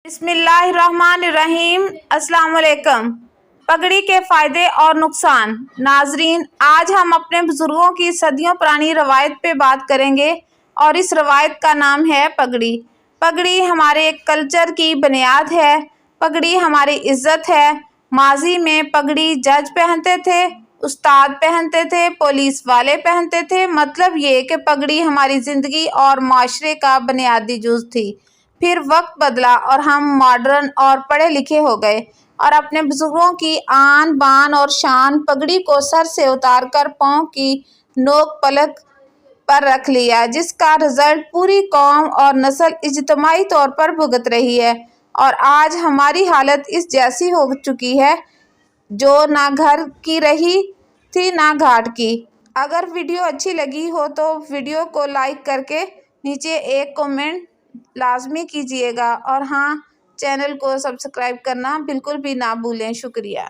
बिस्मिल्लाहिर्रहमानिर्रहीम। अस्सलाम वालेकुम। पगड़ी के फ़ायदे और नुकसान। नाजरीन, आज हम अपने बुज़ुर्गों की सदियों पुरानी रवायत पे बात करेंगे और इस रवायत का नाम है पगड़ी। पगड़ी हमारे एक कल्चर की बुनियाद है। पगड़ी हमारी इज़्ज़त है। माजी में पगड़ी जज पहनते थे, उस्ताद पहनते थे, पुलिस वाले पहनते थे। मतलब ये कि पगड़ी हमारी ज़िंदगी और माशरे का बुनियादी जुज़ थी। फिर वक्त बदला और हम मॉडर्न और पढ़े लिखे हो गए और अपने बुजुर्गों की आन बान और शान पगड़ी को सर से उतार कर पाँव की नोक पलक पर रख लिया, जिसका रिजल्ट पूरी कौम और नस्ल इज्तिमाई तौर पर भुगत रही है। और आज हमारी हालत इस जैसी हो चुकी है जो ना घर की रही थी ना घाट की। अगर वीडियो अच्छी लगी हो तो वीडियो को लाइक करके नीचे एक कमेंट लाजमी कीजिएगा और हाँ, चैनल को सब्सक्राइब करना बिल्कुल भी ना भूलें। शुक्रिया।